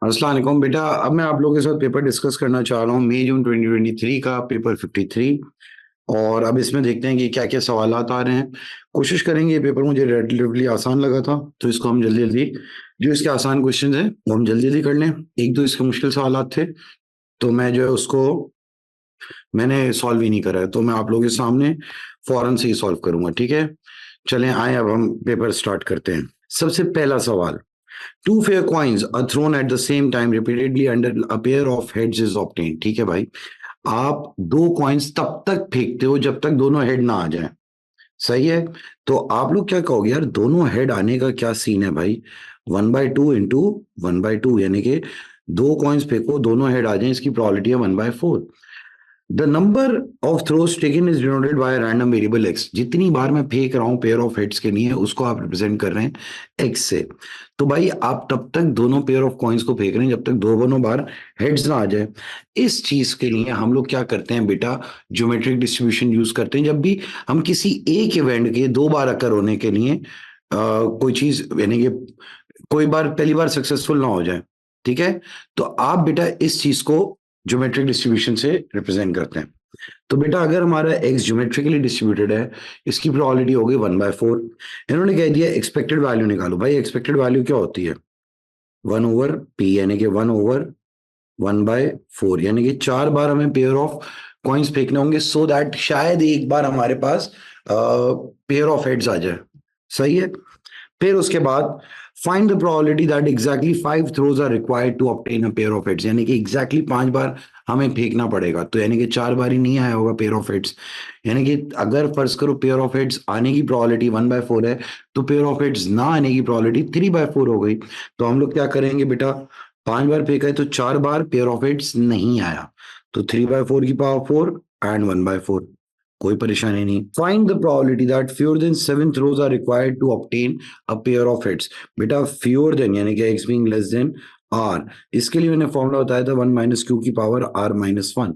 अस्सलाम वालेकुम बेटा। अब मैं आप लोगों के साथ पेपर डिस्कस करना चाह रहा हूँ मई जून 2023 का पेपर 53। और अब इसमें देखते हैं कि क्या क्या सवालात आ रहे हैं। कोशिश करेंगे, ये पेपर मुझे रिलेटिवली आसान लगा था तो इसको हम जल्दी जल्दी, जो इसके आसान क्वेश्चंस हैं वो हम जल्दी जल्दी कर लें। एक दो इसके मुश्किल सवालात थे तो मैं जो है उसको मैंने सॉल्व ही नहीं करा है, तो मैं आप लोगों के सामने फौरन से ही सॉल्व करूंगा। ठीक है, चलें आए अब हम पेपर स्टार्ट करते हैं। सबसे पहला सवाल, two fair coins are thrown at the same time repeatedly under a pair of heads is obtained. ठीक है भाई, आप दो कॉइन्स तब तक फेंकते हो जब तक दोनों हेड ना आ जाए। सही है, तो आप लोग क्या कहोगे यार, दोनों हेड आने का क्या सीन है भाई। 1/2 इंटू 1/2 यानी कि दो कॉइन्स फेंको दोनों हेड आ जाए, इसकी प्रोबेबिलिटी है 1/4। The number of throws taken is denoted by random variable x. जितनी बार मैं फेंक रहा हूं पेयर ऑफ हेड्स के लिए उसको आप रिप्रेजेंट कर रहे हैं एक्स से। तो भाई आप तब तक दोनों पेयर ऑफ कॉइन्स को फेंक रहे हैं जब तक दोनों बार हेड्स ना आ जाए। इस चीज के लिए हम लोग क्या करते हैं बेटा, ज्योमेट्रिक डिस्ट्रीब्यूशन यूज करते हैं। जब भी हम किसी एक इवेंट के दो बार अकर होने के लिए कोई चीज यानी कि कोई बार पहली बार सक्सेसफुल ना हो जाए, ठीक है, तो आप बेटा इस चीज को ज्योमेट्रिक डिस्ट्रीब्यूशन से रिप्रेजेंट करते हैं। तो बेटा अगर हमारा एक्स ज्योमेट्रिकली डिस्ट्रीब्यूटेड है, इसकी प्रोबेबिलिटी होगी 1/4। इन्होंने कह दिया एक्सपेक्टेड वैल्यू निकालो। भाई एक्सपेक्टेड वैल्यू क्या होती है, 1/p यानी कि 1/1/4 यानी कि चार बार हमें पेयर ऑफ कॉइन्स फेंकने होंगे सो दैट शायद एक बार हमारे पास पेयर ऑफ हेड्स आ जाए। सही है, फिर उसके बाद find the probability that exactly 5 throws are required to obtain a pair of heads. यानी कि एग्जैक्टली 5 बार हमें फेंकना पड़ेगा, तो यानी कि 4 बार ही नहीं आया होगा पेयर ऑफ हेड्स। यानी कि अगर फर्ज करो पेयर ऑफ हेड्स आने की प्रोबेबिलिटी 1/4 है, तो पेयर ऑफ हेड्स ना आने की प्रोबेबिलिटी 3/4 हो गई। तो हम लोग क्या करेंगे बेटा, 5 बार फेंका है तो 4 बार पेयर ऑफ हेड्स नहीं आया, तो 3/4 की पावर 4 एंड 1/4। कोई परेशानी नहीं। Find the probability that fewer than 7 throws are required to obtain a pair of heads. बेटा फ्यूअर देन यानी कि x being less than R, इसके लिए मैंने फॉर्मूला बताया था 1 - q की पावर r-1।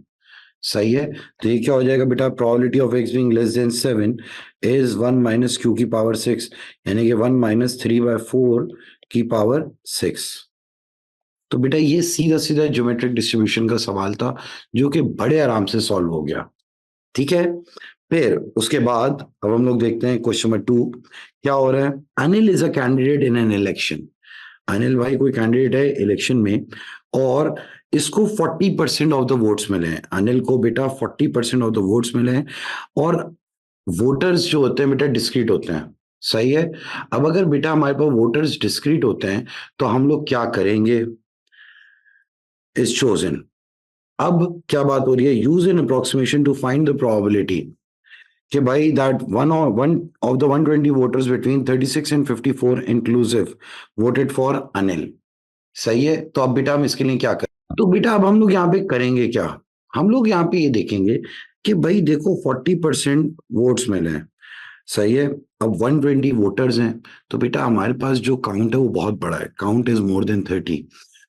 सही है, तो ये क्या हो जाएगा बेटा, probability of x being less then 7 is 1 - q की पावर 6 यानी कि 1 - 3/4 की पावर 6। तो बेटा ये सीधा सीधा ज्योमेट्रिक डिस्ट्रीब्यूशन का सवाल था जो कि बड़े आराम से सॉल्व हो गया। ठीक है, फिर उसके बाद अब हम लोग देखते हैं क्वेश्चन नंबर 2 क्या हो रहा है। Anil is a candidate in an election. Anil भाई कोई कैंडिडेट है इलेक्शन में और इसको 40% ऑफ द वोट्स मिले हैं। अनिल को बेटा 40% ऑफ द वोट्स मिले हैं और वोटर्स जो होते हैं बेटा डिस्क्रीट होते हैं। सही है, अब अगर बेटा हमारे पास वोटर्स डिस्क्रीट होते हैं तो हम लोग क्या करेंगे, इज चोजन। अब क्या बात हो रही है, use an approximation to find the probability कि भाई that one of the 120 voters between 36 and 54 inclusive voted for Anil. सही है, तो अब बेटा हम इसके लिए क्या करें, तो बेटा अब हम लोग यहाँ पे करेंगे क्या, हम लोग यहाँ पे ये देखेंगे कि भाई देखो 40% वोट्स मिले हैं। सही है, अब 120 वोटर्स हैं तो बेटा हमारे पास जो काउंट है वो बहुत बड़ा है, काउंट इज मोर देन 30।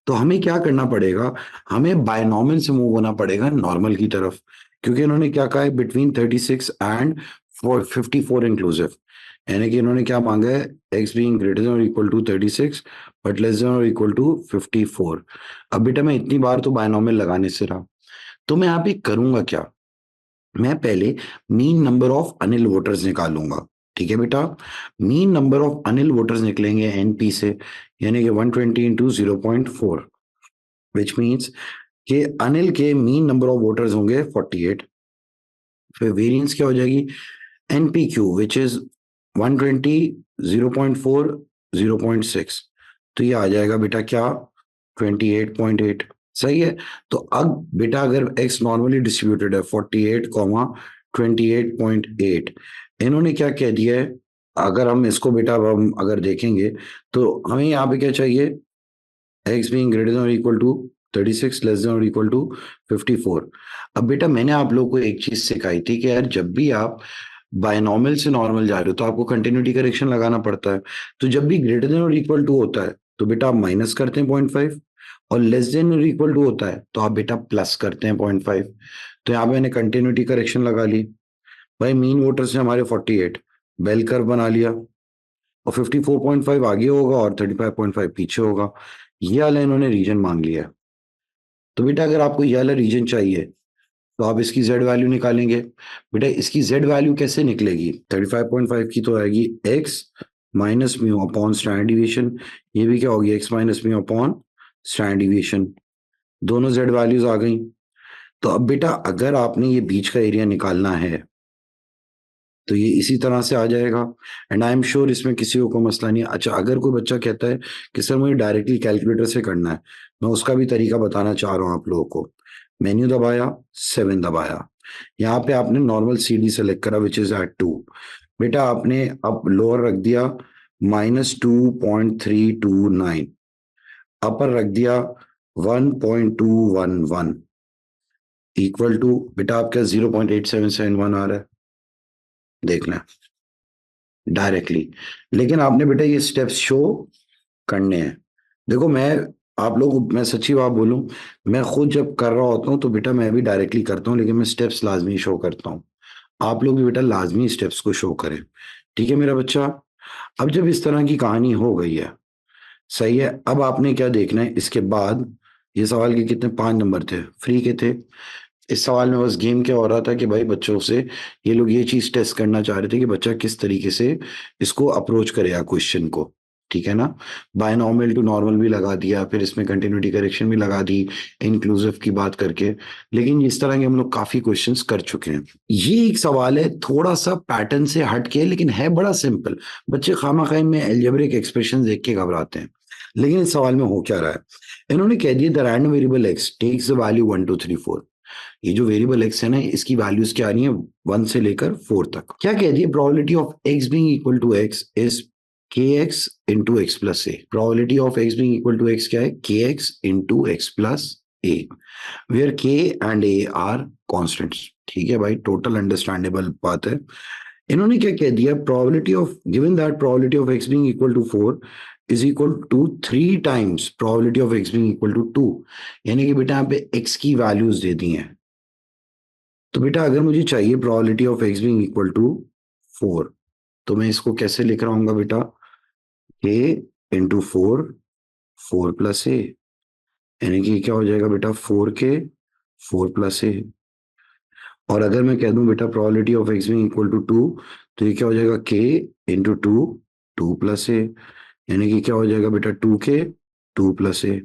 तो हमें क्या करना पड़ेगा, हमें बायनॉमियल से मूव होना पड़ेगा नॉर्मल की तरफ, क्योंकि इन्होंने क्या कहा है बिटवीन 36 एंड 54 इंक्लूसिव। यानी कि इन्होंने क्या मांगा है, एक्स बीइंग ग्रेटर देन और equal to 36 but less than और इक्वल टू 54। अब बेटा मैं इतनी बार तो बायनॉमियल लगाने से रहा, तो मैं यहाँ पे करूंगा क्या, मैं पहले mean number of Anil voters निकालूंगा। ठीक है बेटा, mean number of Anil voters निकलेंगे एनपी से, यानी कि 120 इंटू 0.4 विच मीन्स कि अनिल के मीन नंबर ऑफ वोटर्स होंगे 48। फिर वेरिएंस क्या हो जाएगी, एनपी क्यू विच इज 120 0.4 0.6, तो ये आ जाएगा बेटा क्या, 28.8। सही है, तो अब बेटा अगर x नॉर्मली डिस्ट्रीब्यूटेड है 48 28.8, इन्होंने क्या कह दिया है, अगर हम इसको बेटा अब हम अगर देखेंगे तो हमें यहाँ पे क्या चाहिए, x बीइंग ग्रेटर देन और इक्वल टू 36 लेस देन और इक्वल टू 54। अब बेटा मैंने आप लोगों को एक चीज सिखाई थी कि यार जब भी आप बायनॉमियल से नॉर्मल जा रहे हो तो आपको कंटिन्यूटी करेक्शन लगाना पड़ता है। तो जब भी ग्रेटर देन और इक्वल टू होता है तो बेटा आप माइनस करते हैं 0.5, और लेस देन और इक्वल टू होता है तो आप बेटा प्लस करते हैं 0.5। तो यहाँ पे मैंने कंटिन्यूटी करेक्शन लगा ली। भाई मीन वोटर्स से हमारे 48, बेल कर्व बना लिया, और 54.5 आगे होगा और 35.5 पीछे होगा। ये वाला इन्होंने रीजन मांग लिया। तो बेटा अगर आपको ये वाला रीजन चाहिए तो आप इसकी जेड वैल्यू निकालेंगे। बेटा इसकी जेड वैल्यू कैसे निकलेगी? 35.5 की तो आएगी x minus mu upon standard deviation. ये भी क्या होगी? X minus mu upon standard deviation. दोनों जेड वैल्यूज आ गई। तो अब बेटा अगर आपने ये बीच का एरिया निकालना है तो ये इसी तरह से आ जाएगा। एंड आई एम श्योर इसमें किसी को मसला नहीं है। अच्छा, अगर कोई बच्चा कहता है कि सर मुझे डायरेक्टली कैलकुलेटर से करना है, मैं उसका भी तरीका बताना चाह रहा हूँ आप लोगों को। मेन्यू दबाया, 7 दबाया, यहाँ पे आपने नॉर्मल CD सेलेक्ट करा विच इज एट 2। बेटा आपने अब लोअर रख दिया -2.329, अपर रख दिया 1.211 इक्वल टू, बेटा आपका 0.8771 आ रहा है, देख लें डायरेक्टली। लेकिन आपने बेटा ये स्टेप्स शो करने हैं। देखो मैं सच्ची बात बोलूं, मैं खुद जब कर रहा होता हूँ तो बेटा मैं भी डायरेक्टली करता हूँ, लेकिन मैं स्टेप्स लाजमी शो करता हूँ। आप लोग भी बेटा लाजमी स्टेप्स को शो करें, ठीक है मेरा बच्चा? अब जब इस तरह की कहानी हो गई है, सही है, अब आपने क्या देखना है इसके बाद? ये सवाल के कितने 5 नंबर थे, फ्री के थे। इस सवाल में बस गेम क्या हो रहा था कि भाई बच्चों से ये लोग ये चीज टेस्ट करना चाह रहे थे कि बच्चा किस तरीके से इसको अप्रोच करेगा क्वेश्चन को, ठीक है ना? बायनॉमियल टू नॉर्मल भी लगा दिया, फिर इसमें कंटिन्यूटी करेक्शन भी लगा दी इंक्लूसिव की बात करके। लेकिन इस तरह के हम लोग काफी क्वेश्चंस कर चुके हैं। ये एक सवाल है थोड़ा सा पैटर्न से हट के, लेकिन है बड़ा सिंपल। बच्चे खामा में एल्जेब्रिक एक्सप्रेशन देख के घबराते हैं, लेकिन इस सवाल में हो क्या रहा है? इन्होंने कह दिया the random variable x takes the value 1 2 3 4। ये जो वेरिएबल एक्स है ना, इसकी वैल्यूज क्या आ रही है 1 से लेकर 4 तक। क्या कह दिया? Probability of x being equal to x is kx into x plus a। Probability of x being equal to x क्या है? kx into x plus a, where k and a are constants। ठीक है भाई, total understandable बात है। इन्होंने क्या कह दिया? Probability of given that probability of x being equal to 4 is equal to 3 times probability of x being equal to 2। यानी कि बेटा यहाँ पे x की वैल्यूज दे दी हैं। तो बेटा अगर मुझे चाहिए probability of x being equal to 4, तो मैं इसको कैसे लिख रहा हूँ बेटा? k इंटू 4, 4 प्लस ए, यानी कि क्या हो जाएगा बेटा? 4k 4 प्लस ए। और अगर मैं कह दूं बेटा probability of x being equal to 2, तो ये क्या हो जाएगा? k इंटू 2, 2 प्लस ए, यानी कि क्या हो जाएगा बेटा? 2k 2 प्लस ए।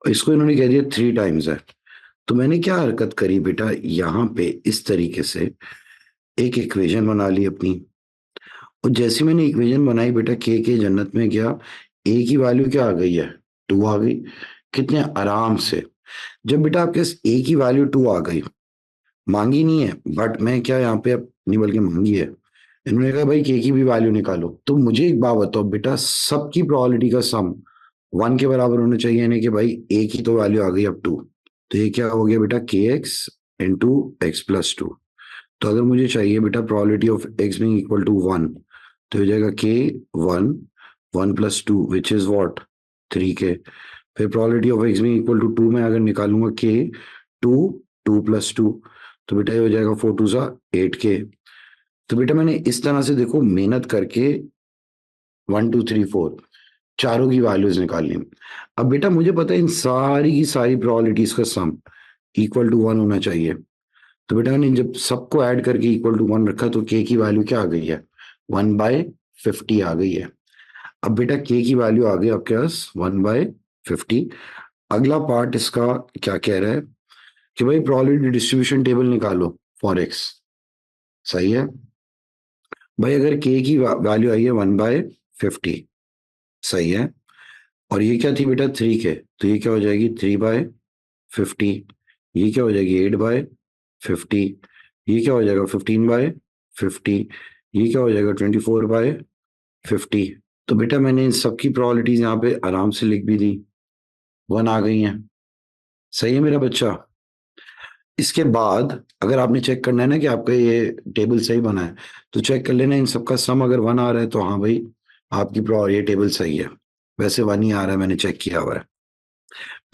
इसको इन्होंने कह दिया 3 टाइम्स है। तो मैंने क्या हरकत करी बेटा, यहाँ पे इस तरीके से एक इक्वेशन बना ली अपनी। और जैसे मैंने इक्वेशन बनाई बेटा, के जन्नत में गया, ए की वैल्यू क्या आ गई है? 2 आ गई। कितने आराम से। जब बेटा आपके ए की वैल्यू 2 आ गई, मांगी नहीं है बट मैं क्या यहाँ पे अपनी बल्कि मांगी है, इन्होंने कहा भाई के की भी वैल्यू निकालो। तो मुझे एक बात बताओ बेटा, सबकी प्रोबेबिलिटी का सम 1 के बराबर होना चाहिए, यानी कि भाई ए की तो वैल्यू आ गई अब 2। तो ये क्या हो गया बेटा? के एक्स इंटू एक्स प्लस 2। तो अगर मुझे चाहिए बेटा probability of x being equal to 1, तो हो जाएगा के 1 1 plus 2 which is what? 3k। फिर probability of x being equal to 2 में अगर निकालूंगा के 2 2 प्लस 2, तो बेटा ये हो जाएगा 4 2 सा 8k। तो बेटा मैंने इस तरह से देखो मेहनत करके 1 2 3 4 चारों की वैल्यूज निकालनी। अब बेटा मुझे पता है इन सारी की सारी प्रोबेबिलिटीज का सम इक्वल टू 1 होना चाहिए। तो बेटा मैंने जब सबको ऐड करके इक्वल टू 1 रखा, तो के की वैल्यू क्या आ गई है? 1/50 आ गई है। अब बेटा के की वैल्यू आ गई आपके पास 1/50। अगला पार्ट इसका क्या कह रहा है कि भाई प्रोबेबिलिटी डिस्ट्रीब्यूशन टेबल निकालो फॉर एक्स। सही है भाई, अगर के की वैल्यू आई है 1/50, सही है, और ये क्या थी बेटा? 3k, तो ये क्या हो जाएगी? 3/50। ये क्या हो जाएगी? 8/50। ये क्या हो जाएगा? 15/50। ये क्या हो जाएगा? 24/50। तो बेटा मैंने इन सबकी प्रोबेबिलिटीज यहाँ पे आराम से लिख भी दी, 1 आ गई हैं। सही है मेरा बच्चा? इसके बाद अगर आपने चेक करना है ना कि आपका ये टेबल सही बना है, तो चेक कर लेना इन सबका सम अगर 1 आ रहा है तो हाँ भाई आपकी ये टेबल सही है। वैसे 1 ही आ रहा है, मैंने चेक किया हुआ है।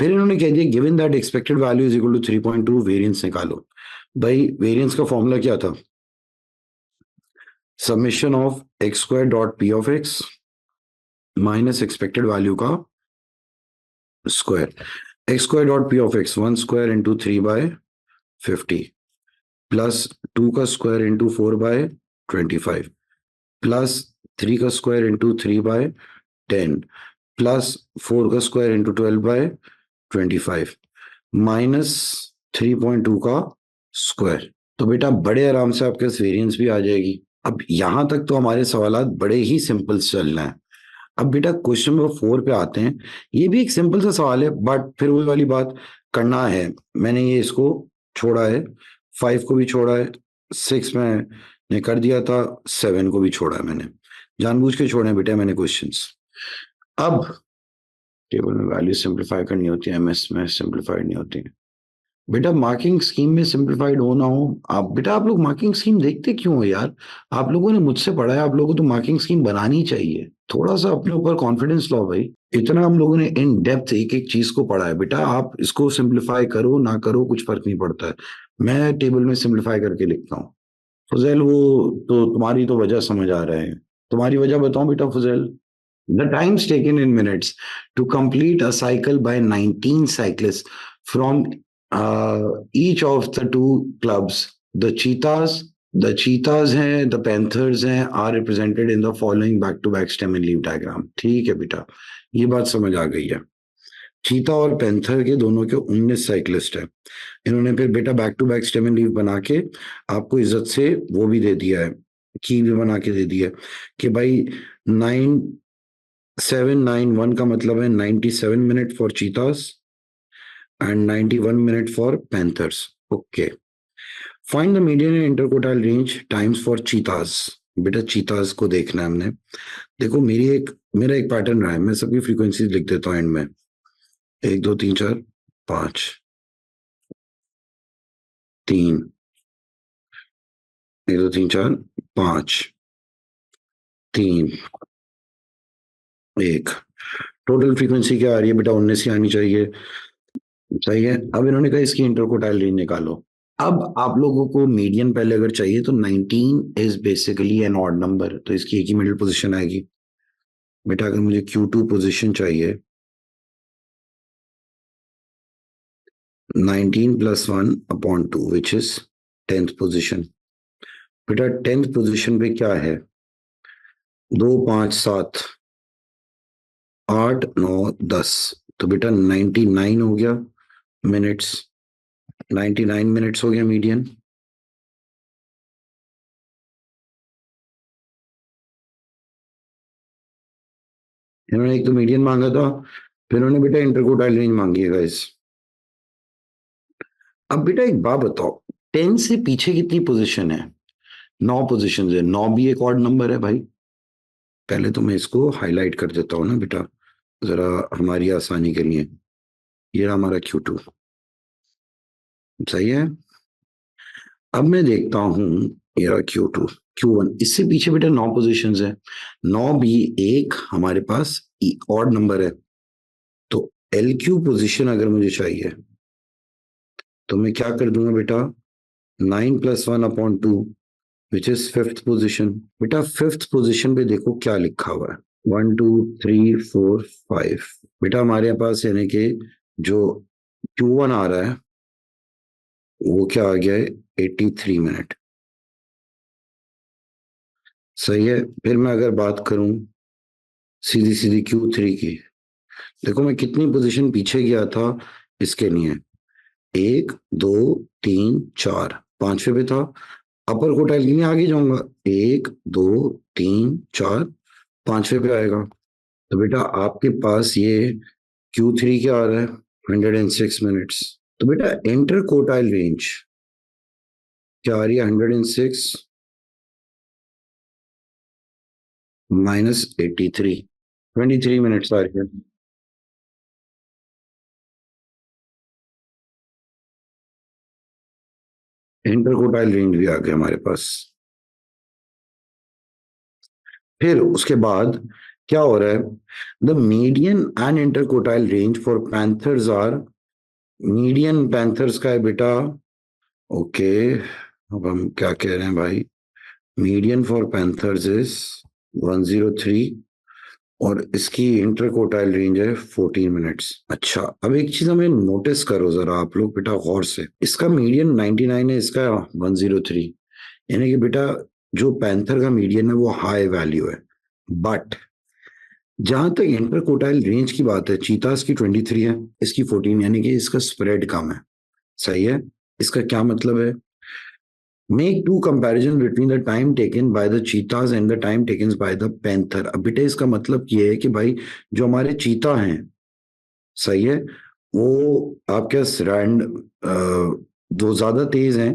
फिर इन्होंने कह दिया given that expected value is equal to 3.2, variance निकालो। भाई वेरिएंस का फॉर्मूला क्या था? Summation of X square dot P of X minus expected value का square, X square dot P of X 1/3/50 plus 2 का स्क्वायर इंटू 4/25 प्लस 3 का square into 3/10 plus 4 का square into 12/25 minus 3.2 का स्क्वायर। तो बेटा बड़े आराम से आपके वेरिएंस भी आ जाएगी। अब यहां तक तो हमारे सवाल बड़े ही सिंपल चल रहे हैं। अब बेटा क्वेश्चन नंबर 4 पे आते हैं। ये भी एक सिंपल सा सवाल है, बट फिर वही वाली बात करना है। मैंने ये इसको छोड़ा है, 5 को भी छोड़ा है, 6 में ने कर दिया था, 7 को भी छोड़ा है मैंने, जानबूझ के छोड़े हैं बेटा मैंने क्वेश्चंस। अब टेबल में वैल्यू सिंप्लीफाई करनी होती है, एमएस में सिंप्लीफाइड नहीं होती है बेटा। मार्किंग स्कीम में सिंप्लीफाइड हो ना हो, आप बेटा आप लोग मार्किंग स्कीम देखते क्यों हो यार? आप लोगों ने मुझसे पढ़ा है, आप लोगों को तो मार्किंग स्कीम बनानी चाहिए। थोड़ा सा अपने ऊपर कॉन्फिडेंस लो भाई। इतना हम लोगों ने इन डेप्थ एक एक चीज को पढ़ा है बेटा। आप इसको सिंप्लीफाई करो ना करो कुछ फर्क नहीं पड़ता है, मैं टेबल में सिंप्लीफाई करके लिखता हूँ। फुजैल वो तो तुम्हारी तो वजह समझ आ रहा है, तुम्हारी वजह बताओ बेटा Fuzail. The times taken in minutes to complete a cycle by 19 cyclists from each of the two clubs. The cheetahs हैं, the panthers हैं, are represented in the following back-to-back stem and leaf diagram. ठीक है बेटा, ये बात समझ आ गई है। चीता और पैंथर के दोनों के 19 साइकिलिस्ट है। इन्होंने फिर बेटा back to back stem and leaf बना के आपको इज्जत से वो भी दे दिया है, की भी बना के दे दिया है कि भाई 9791 का मतलब है 97 minute for cheetahs and 91 minute for panthers. Okay, find the median and interquartile range times for cheetahs. बेटा चीतास को देखना है हमने। देखो मेरा एक पैटर्न रहा है, मैं सबकी फ्रीक्वेंसी लिख देता हूँ एंड में, 1 2 3 4 5 3 1 2 3 4 5 3 1। टोटल फ्रीक्वेंसी क्या आ रही है बेटा? 19 ही आनी चाहिए। सही है। अब इन्होंने कहा इसकी इंटरकोटाइल रेंज निकालो। अब आप लोगों को मीडियन पहले अगर चाहिए तो 19 is basically an odd number, तो इसकी एक ही मिडिल पोजीशन आएगी बेटा। अगर मुझे Q2 पोजीशन चाहिए, 19 + 1/2 विच इज 10th पोजीशन। बेटा 10th पोजीशन पे क्या है? 2 5 7 8 9 10, तो बेटा 99 हो गया मिनट्स, 99 मिनट्स हो गया मीडियन। इन्होंने एक तो मीडियन मांगा था, फिर इन्होंने बेटा इंटरकोटाइल रेंज मांगी है गाइस। अब बेटा एक बात बताओ, 10 से पीछे कितनी पोजीशन है? 9 पोजीशन है। 9 भी एक ऑड नंबर है भाई। पहले तो मैं इसको हाईलाइट कर देता हूँ ना बेटा, जरा हमारी आसानी के लिए। ये रहा हमारा Q2, सही है। अब मैं देखता हूँ ये रहा Q2 Q1, इससे पीछे बेटा 9 पोजीशंस है। 9 भी एक हमारे पास ऑड नंबर है, तो LQ पोजीशन अगर मुझे चाहिए तो मैं क्या कर दूंगा बेटा, 9 + 1/2 विच इज 5th पोजीशन। बेटा 5th पोजीशन पे देखो क्या लिखा हुआ है, 1 2 3 4 5। बेटा हमारे पास यानी कि जो Q1 आ रहा है वो क्या आ गया है, 83 मिनट। सही है। फिर मैं अगर बात करूं सीधी सीधी Q3 की, देखो मैं कितनी पोजीशन पीछे गया था इसके लिए, 1 2 3 4 5वें पे था। अपर कोटाइल के लिए आगे जाऊंगा, 1 2 3 4 5वें पे आएगा। तो बेटा आपके पास ये Q3 क्या आ रहा है, 106 मिनट्स। तो बेटा इंटर कोटाइल रेंज क्या आ रही है, 106 - 83, 23 मिनट्स आ रही है। इंटर कोटाइल रेंज भी आ गया हमारे पास। फिर उसके बाद क्या हो रहा है, the median and interquartile range for panthers are, median panthers का है बेटा। ओके, अब हम क्या कह रहे हैं भाई, मीडियन फॉर पैंथर्स इज 103 और इसकी इंटरकोटाइल रेंज है 14 मिनट्स। अच्छा, अब एक चीज हमें नोटिस करो जरा आप लोग बेटा गौर से, इसका मीडियन 99 है, इसका 103, यानी कि बेटा जो पैंथर का मीडियन है वो हाई वैल्यू है। बट जहां तक इंटरकोटाइल रेंज की बात है, चीतास की 23 है, इसकी 14, यानी कि इसका स्प्रेड कम है। सही है। इसका क्या मतलब है? Make to comparison between the time taken by the cheetahs and the time taken by the panther. अब बेटा इसका मतलब ये है कि भाई जो हमारे चीता हैं, सही है, वो आपके रैंड दो ज्यादा तेज हैं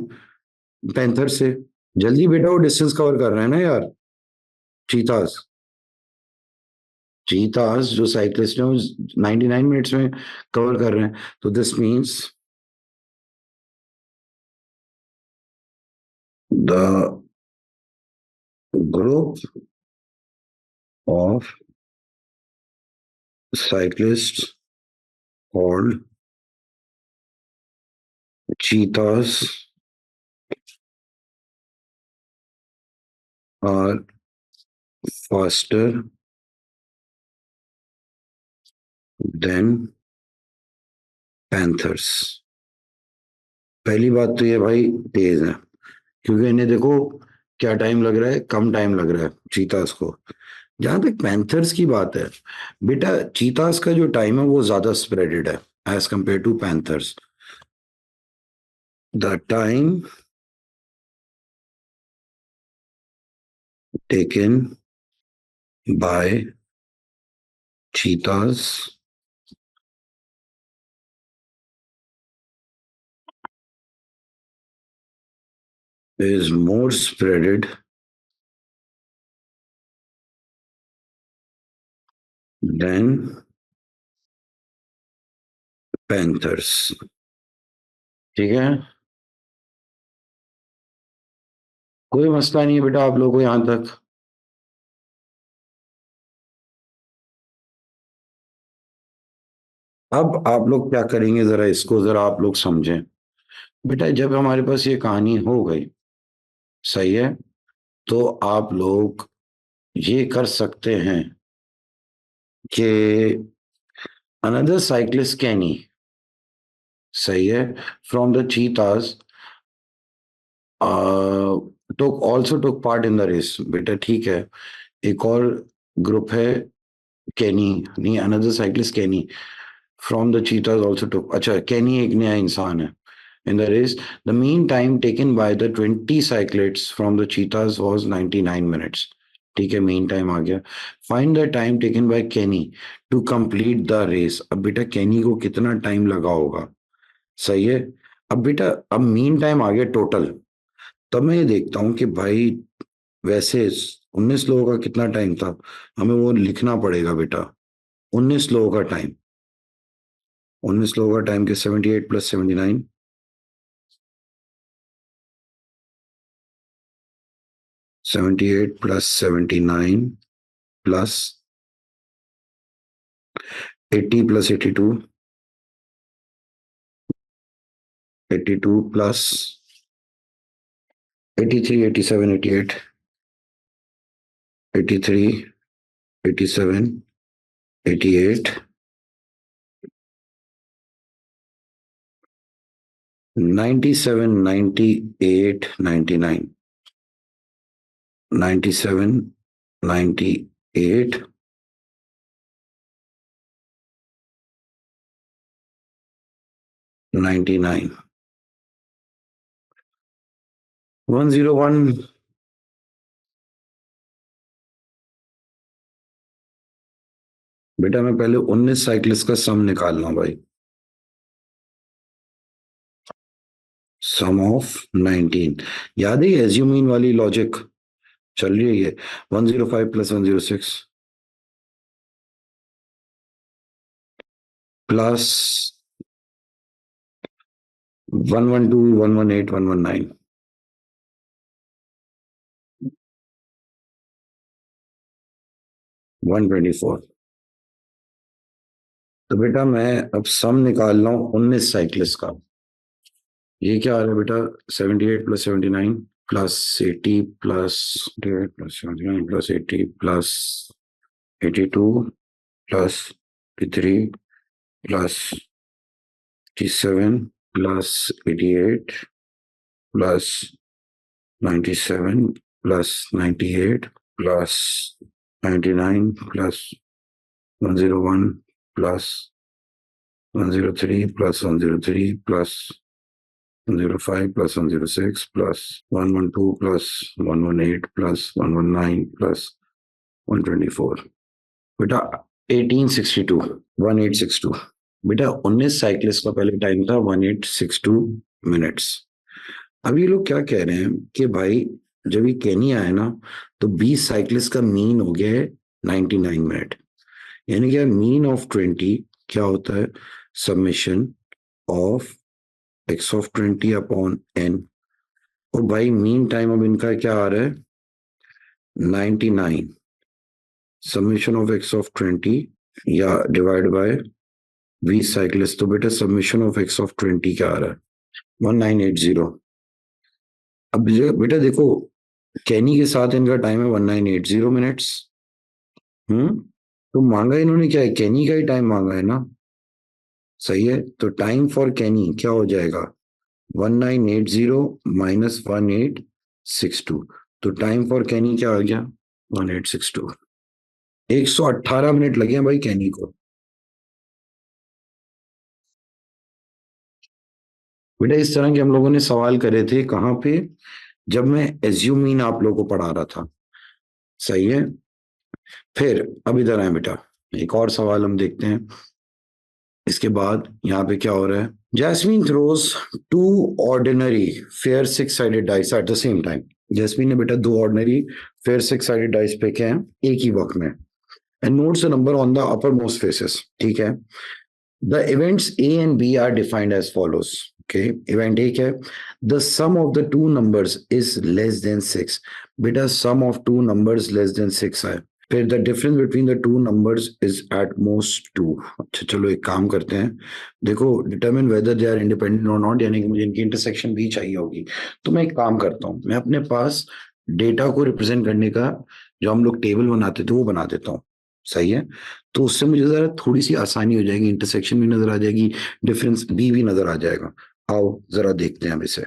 पैंथर से। जल्दी बेटा वो डिस्टेंस कवर कर रहे हैं ना यार, चीताज। चीताज जो साइकिलिस्ट हैं वो 99 मिनट्स में कवर कर रहे हैं। तो this means the group of cyclists called cheetahs are faster than panthers। पहली बात तो ये भाई तेज है, क्योंकि इन्हें देखो क्या टाइम लग रहा है, कम टाइम लग रहा है चीतास को। जहां तक पैंथर्स की बात है, बेटा चीतास का जो टाइम है वो ज्यादा स्प्रेडेड है as compare to panthers. The time taken by cheetahs is more spreaded than panthers। ठीक है, कोई मसला नहीं है बेटा आप लोगों को यहां तक। अब आप लोग क्या करेंगे, जरा इसको जरा आप लोग समझें। बेटा जब हमारे पास ये कहानी हो गई, सही है, तो आप लोग ये कर सकते हैं कि अनदर साइक्लिस्ट कैनी, सही है, from the cheetahs took also took part in the race. बेटा ठीक है, एक और ग्रुप है कैनी, नहीं another cyclist Kenny from the cheetahs also took, अच्छा कैनी एक नया इंसान है in the race. The mean time taken by the 20 cyclists from the cheetahs was 99 minutes। ठीक है, मीन टाइम आ गया। Find the time taken bye केनी to complete the race. अब बेटा केनी को कितना टाइम लगा होगा, सही है। अब बेटा अब मीन टाइम आ गया टोटल। तब मैं ये देखता हूं कि भाई वैसे 19 लोगों का कितना टाइम था, हमें वो लिखना पड़ेगा बेटा। 19 लोगों का टाइम, 19 लोगों का टाइम के 78 plus 79, 78 plus 79 plus 80 plus 82, 82 plus 83, 87, 88, 83, 87, 88, 97, 98, 99, 97, 98, 99, 101। बेटा मैं पहले 19 साइकिलिस्ट का सम निकाल रहा हूं भाई, सम ऑफ 19। याद है एज्यूमिन वाली लॉजिक चल रही है। 105 प्लस 106 प्लस 112, 118, 119, 124। तो बेटा मैं अब सम निकाल रहा हूँ 19 साइकिलिस्ट का। ये क्या आ रहा है बेटा, 78 plus 79 plus 80 plus 78 plus 79 plus 80 plus 82 plus 83 plus 87 plus 88 plus 97 plus 98 plus 99 plus 101 plus 103 plus 103 plus 105 plus 106 plus 112 plus 118 plus 119 plus 124. बेटा 1862 1862 बेटा 19 साइकिलिस्ट का पहले टाइम था 1862 मिनट्स। अब ये लोग क्या कह रहे हैं कि भाई जब ये केनिया है ना तो 20 साइकिलिस्ट का मीन हो गया है 99 मिनट। यानी क्या मीन ऑफ 20 क्या होता है summation of x of 20 upon n। और भाई मीन टाइम अब इनका क्या आ रहा है 99 समेशन ऑफ x ऑफ 20 या डिवाइड बाय 20 साइकिलिस्ट। तो बेटा समेशन ऑफ x ऑफ 20 क्या आ रहा है 1980। अब बेटा देखो कैनी के साथ इनका टाइम है 1980 मिनट्स। तो मांगा इन्होंने क्या है कैनी का ही टाइम मांगा है ना। सही है तो टाइम फॉर कैनी क्या हो जाएगा 1980 माइनस 1862। तो टाइम फॉर कैनी क्या आ गया 1862। 118 मिनट लगे हैं भाई कैनी को। बेटा इस तरह के हम लोगों ने सवाल करे थे कहाँ पे जब मैं एज्यूमीन आप लोगों को पढ़ा रहा था। सही है फिर अब इधर आए बेटा एक और सवाल हम देखते हैं। इसके बाद यहाँ पे क्या हो रहा है Jasmine throws two ordinary fair six sided dice at the same time. Jasmine ने बेटा दो ordinary fair six sided dice फेंके हैं एक ही वक्त में and notes the number on the upper most faces. ठीक है the events A and B are defined as follows. Okay event एक है the sum of the two numbers is less than six. बेटा sum of two numbers less than six है। फिर the difference between the two numbers is at most two. अच्छा चलो एक काम करते हैं देखो determine whether they are independent और नॉट यानी कि मुझे इनकी इंटरसेक्शन भी चाहिए होगी। तो मैं एक काम करता हूँ मैं अपने पास डेटा को रिप्रेजेंट करने का जो हम लोग टेबल बनाते थे वो बना देता हूँ। सही है तो उससे मुझे जरा थोड़ी सी आसानी हो जाएगी इंटरसेक्शन भी नजर आ जाएगी डिफरेंस बी भी नजर आ जाएगा। आओ जरा देखते हैं अब इसे।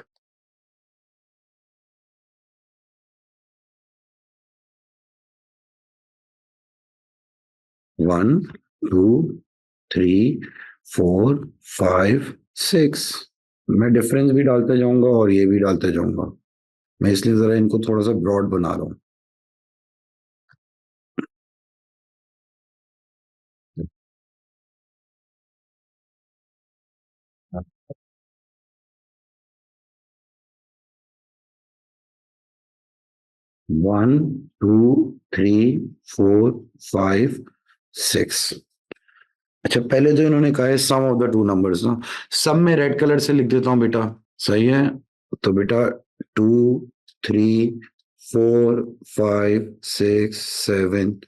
1 2 3 4 5 6 मैं डिफरेंस भी डालते जाऊंगा और ये भी डालते जाऊंगा। मैं इसलिए जरा इनको थोड़ा सा ब्रॉड बना रहा हूँ। 1 2 3 4 5 6। अच्छा पहले तो इन्होंने कहा है सम ऑफ द टू नंबर्स ना। सम में रेड कलर से लिख देता हूँ बेटा। सही है तो बेटा 2 3 4 5 6 7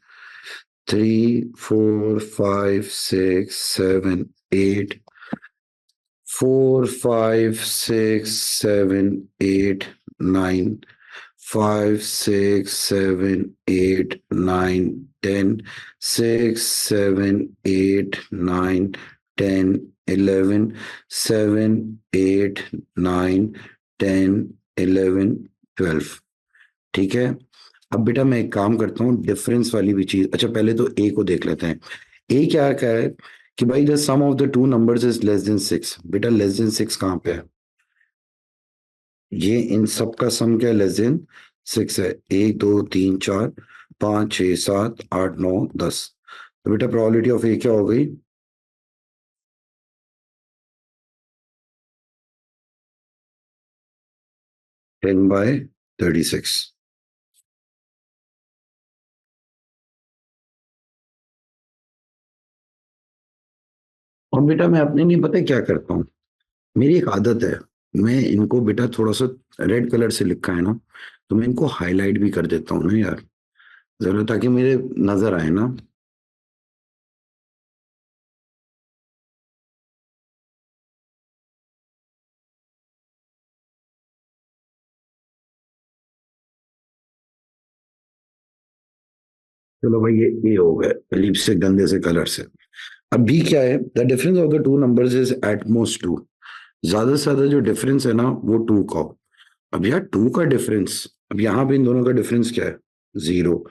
3 4 5 6 7 8 4 5 6 7 8 9 10 6 7 8 9 10 11 12। ठीक है अब बेटा मैं एक काम करता हूँ डिफरेंस वाली भी चीज। अच्छा पहले तो ए को देख लेते हैं। ए क्या क्या है कि भाई the sum of the two numbers is less than six. बेटा लेस देन सिक्स कहाँ पे है ये इन सब का सम क्या लेस देन सिक्स है 1 2 3 4 5 6 7 8 9 10। तो बेटा प्रोबेबिलिटी ऑफ ए क्या हो गई 10/36। और बेटा मैं अपने लिए पता है क्या करता हूँ मेरी एक आदत है मैं इनको बेटा थोड़ा सा रेड कलर से लिखा है ना तो मैं इनको हाईलाइट भी कर देता हूँ ना यार जरूर ताकि मेरे नजर आए ना। चलो भाई ये ए हो गए अजीब से गंदे से कलर से। अब बी क्या है? The difference of the two numbers is at most two. ज्यादा से ज्यादा जो डिफरेंस है ना वो टू का हो। अब यार टू का डिफरेंस, अब यहाँ पे इन दोनों का डिफरेंस क्या है? जीरो।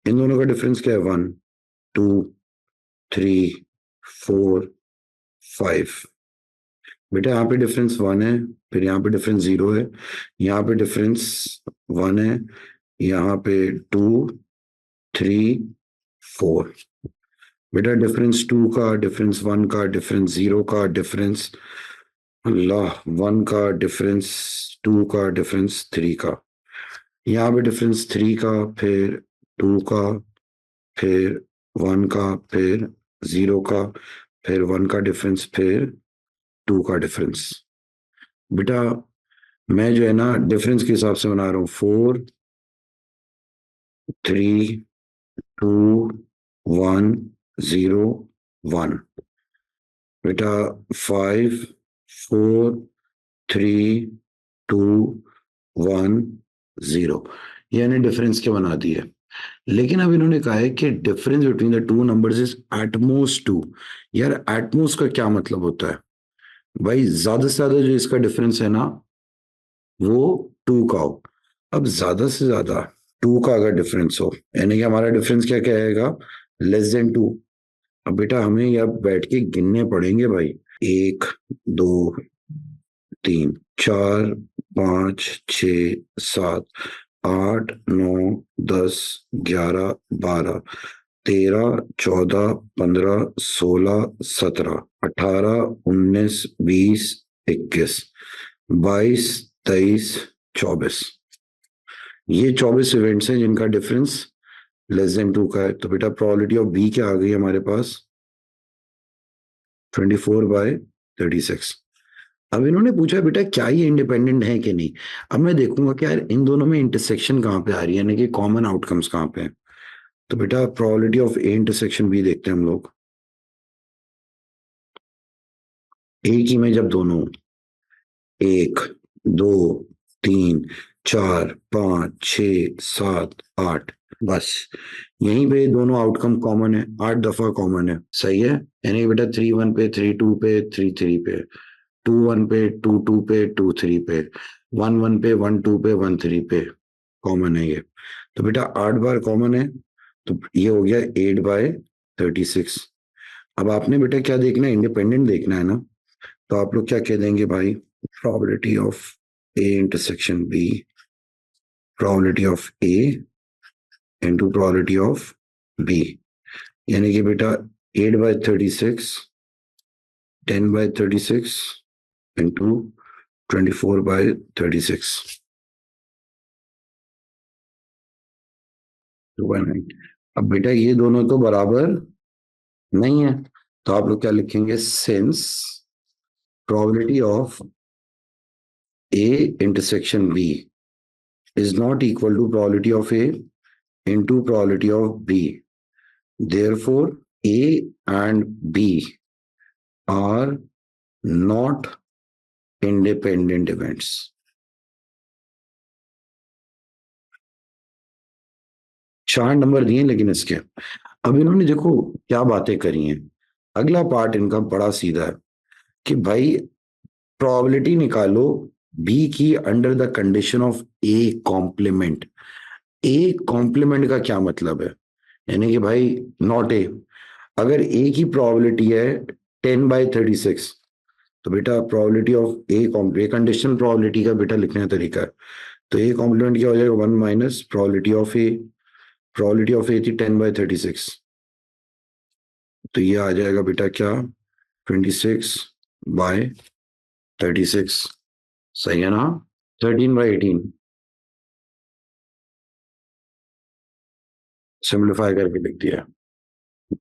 इन दोनों का डिफरेंस क्या है? One, two, three, four, five. बेटा यहाँ पे डिफरेंस वन है, फिर यहाँ पे डिफरेंस जीरो है, यहाँ पे डिफरेंस वन है, यहाँ पे टू, थ्री, फोर। बेटा डिफरेंस टू का, डिफरेंस वन का, डिफरेंस जीरो का, डिफरेंस अल्लाह वन का, डिफरेंस टू का, डिफरेंस थ्री का, यहाँ पे डिफरेंस थ्री का, फिर टू का, फिर वन का, फिर जीरो का, फिर वन का डिफरेंस, फिर टू का डिफरेंस। बेटा मैं जो है ना डिफरेंस के हिसाब से बना रहा हूँ, four, three, two, one, zero, one. बेटा five, four, three, two, one, zero. यानी डिफरेंस के बना दिए। लेकिन अब इन्होंने कहा है कि difference between the two numbers is at most two. यार एटमोस्ट का क्या मतलब होता है भाई? ज्यादा से ज्यादा जो इसका डिफरेंस है ना वो टू का हो। अब ज्यादा से ज्यादा टू का अगर डिफरेंस हो, यानी कि हमारा डिफरेंस क्या क्या आएगा? Less than two. अब बेटा हमें यहाँ बैठ के गिनने पड़ेंगे भाई। एक, दो, तीन, चार, पाँच, छ, सात, आठ, नौ, 10, 11, 12, 13, 14, 15, 16, 17, 18, 19, 20, 21, 22, 23, 24। ये 24 इवेंट्स हैं जिनका डिफरेंस लेस देन टू का है। तो बेटा प्रोबेबिलिटी ऑफ बी क्या आ गई हमारे पास? 24/36। अब इन्होंने पूछा बेटा क्या ये इंडिपेंडेंट है कि नहीं। अब मैं देखूंगा कि यार इन दोनों में इंटरसेक्शन कहाँ पे आ रही है, यानी कि कॉमन आउटकम्स कहाँ पे हैं। तो बेटा probability of A intersection B देखते हैं हम लोग। एक ही में जब दोनों, एक, दो, तीन, चार, पाँच, छ, सात, आठ, बस यहीं पे दोनों आउटकम कॉमन है, 8 दफा कॉमन है। सही है। यानी बेटा 3 1 पे, 3 2 पे, 3 3 पे, 2 1 पे, 2 2 पे, 2 3 पे, 1 1 पे, 1 2 पे, 1 3 पे कॉमन है ये। तो बेटा 8 बार कॉमन है, तो ये हो गया 8/36। अब आपने बेटा क्या देखना है? इंडिपेंडेंट देखना है ना। तो आप लोग क्या कह देंगे भाई? Probability of A intersection B, probability of A into probability of B. यानी कि बेटा 8/36, 10/36 इंटू 24/36। अब बेटा ये दोनों तो बराबर नहीं है, तो आप लोग क्या लिखेंगे? Since probability of A intersection B is not equal to probability of A into probability of B. Therefore, A and B are not independent events. 4 number दिए लेकिन इसके। अब इन्होंने देखो क्या बातें करी हैं। अगला पार्ट इनका बड़ा सीधा है कि भाई प्रोबेबिलिटी निकालो बी की under the condition of A complement. A complement का क्या मतलब है? यानी कि भाई नॉट ए। अगर ए की प्रोबेबिलिटी है 10/36, तो बेटा probability of A complement, conditional probability का बेटा लिखने का तरीका है। तो ए कॉम्प्लीमेंट क्या हो जाएगा? 1 minus probability of A. Probability of A थी 10/36, तो ये आ जाएगा बेटा क्या? 26/36। सही है ना? 13/18 सिंप्लीफाई करके लिख दिया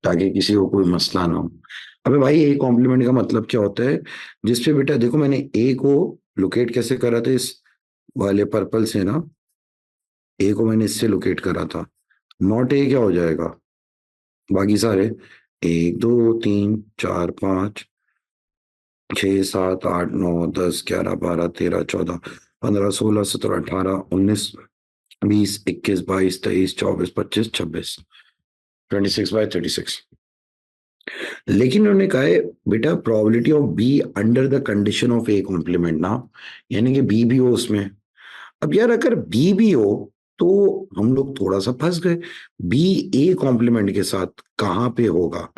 ताकि किसी को कोई मसला ना हो। अबे भाई ए कॉम्प्लीमेंट का मतलब क्या होता है? जिसपे बेटा देखो मैंने ए को लोकेट कैसे करा था? इस वाले पर्पल से ना, ए को मैंने इससे लोकेट करा था। नॉट ए क्या हो जाएगा? बाकी सारे 1 2 3 4 5 6 7 8 9 10 11 12 13 14 15 16 17 18 19 20 21 22 23 24 25 26 27। 26/36। लेकिन उन्होंने कहा है बेटा probability of B under the condition of A complement ना, यानी कि बी भी हो उसमें। अब यार अगर बी भी हो तो हम लोग थोड़ा सा फंस गए। बी ए कॉम्प्लीमेंट के साथ कहाँ पे होगा,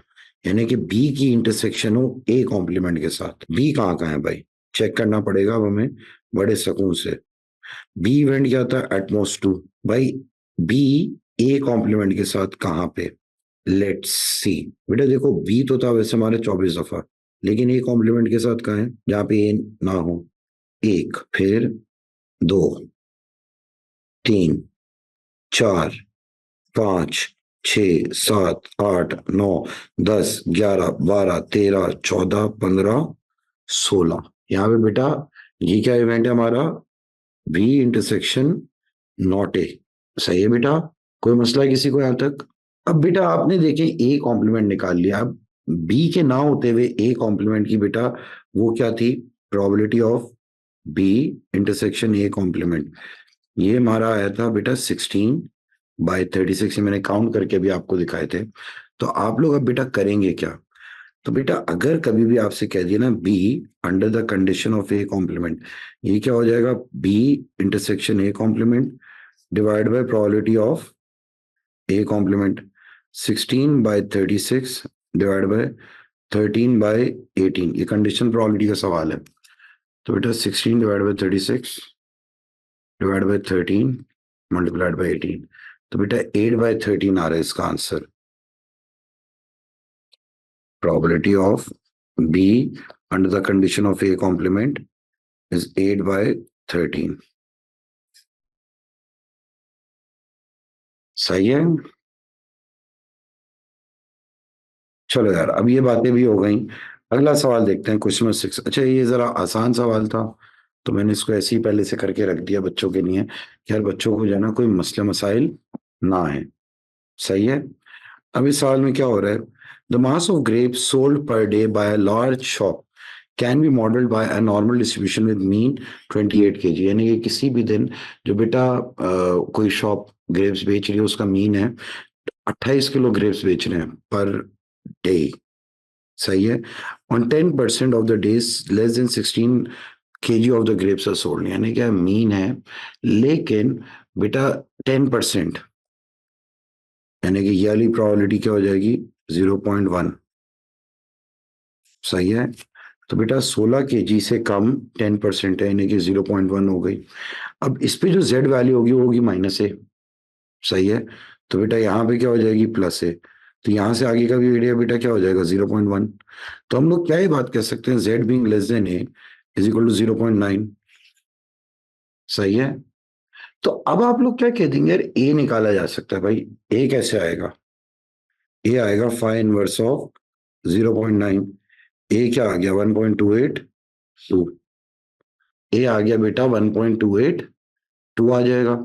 यानी कि बी की इंटरसेक्शन हो ए कॉम्प्लीमेंट के साथ। बी कहाँ कहाँ है भाई, चेक करना पड़ेगा अब हमें बड़े सुकून से। बी इवेंट क्या था, एटमॉस 2 भाई। बी ए कॉम्प्लीमेंट के साथ कहाँ पे, लेट्स सी। बेटा देखो बी तो था वैसे हमारे 24 दफा, लेकिन ए कॉम्प्लीमेंट के साथ कहाँ है जहां पे ए ना हो। एक, फिर दो, तीन, चार, पांच, छ, सात, आठ, 9, 10, 11, 12, 13, 14, 15, 16। यहाँ पे बेटा ये क्या इवेंट है हमारा, बी इंटरसेक्शन नॉट ए। सही है बेटा, कोई मसला है किसी को यहां तक। अब बेटा आपने देखे ए कॉम्प्लीमेंट निकाल लिया, अब बी के ना होते हुए ए कॉम्प्लीमेंट की बेटा वो क्या थी, probability of B intersection A complement. ये हमारा आया था बेटा 16/36, मैंने काउंट करके भी आपको दिखाए थे। तो आप लोग अब बेटा करेंगे क्या, तो बेटा अगर कभी भी आपसे कह दिया ना B under the condition of A complement, ये क्या हो जाएगा, B intersection A complement divide by probability of A complement. 16/36 divide by 13/18, ये कंडीशन प्रोबेबिलिटी का सवाल है। तो बेटा 16 divide by 36 divide by 13 multiplied by 18, तो बेटा 8/13 आ रहा है इसका answer. Probability of B under the condition of A complement is 8/13। सही है। चलो यार अब ये बातें भी हो गई, अगला सवाल देखते हैं क्वेश्चन नंबर 6। अच्छा ये जरा आसान सवाल था, तो मैंने इसको ऐसे ही पहले से करके रख दिया बच्चों के लिए, कि यार बच्चों को जो है ना कोई मसले मसाइल ना है। सही है। अब इस सवाल में क्या हो रहा है, the mass of grapes sold per day by a large shop can be modelled by a normal distribution with mean 28 kg, यानी कि किसी भी दिन जो बेटा कोई शॉप ग्रेप्स बेच रही है उसका मीन है 28 किलो ग्रेप्स बेच रहे हैं पर डे। सही है। On 10% of the days less than 16 kg of the grapes are sold, यानी क्या मीन है, लेकिन बेटा 10%, यानी कि ये वाली प्रोबेबिलिटी क्या हो जाएगी 0.1। सही है। तो बेटा 16 kg से कम 10% है, यानी कि 0.1 हो गई। अब इस पे जो z वैल्यू होगी वो होगी -a। सही है। तो बेटा यहाँ पे क्या हो जाएगी +a, तो यहाँ से आगे का भी एरिया बेटा क्या हो जाएगा 0.1। तो हम लोग क्या ये बात कह सकते हैं, z being less than a is equal to 0.9। सही है। तो अब आप लोग क्या कह देंगे, यार a निकाला जा सकता है भाई, a कैसे आएगा, a आएगा फाइ इनवर्स ऑफ 0.9। a क्या आ गया 1.282, a आ गया बेटा 1.282 आ जाएगा।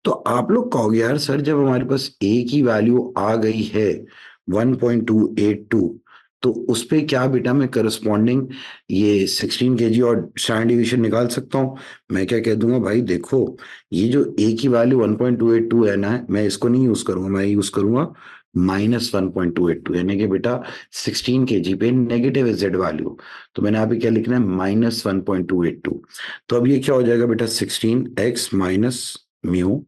तो आप लोग कहोगे यार सर जब हमारे पास a की वैल्यू आ गई है 1.282, तो उस पे क्या बेटा मैं करस्पॉन्डिंग ये 16 kg और स्टैंडर्ड डिवीजन निकाल सकता हूँ। मैं क्या कह दूंगा भाई देखो, ये जो a की वैल्यू 1.282 है ना, मैं इसको नहीं यूज करूंगा, मैं यूज करूंगा -1.282, यानी कि बेटा 16 kg पे नेगेटिव है जेड वैल्यू, तो मैंने यहाँ पे क्या लिखना है -1.282। तो अब ये क्या हो जाएगा बेटा 16x minus mu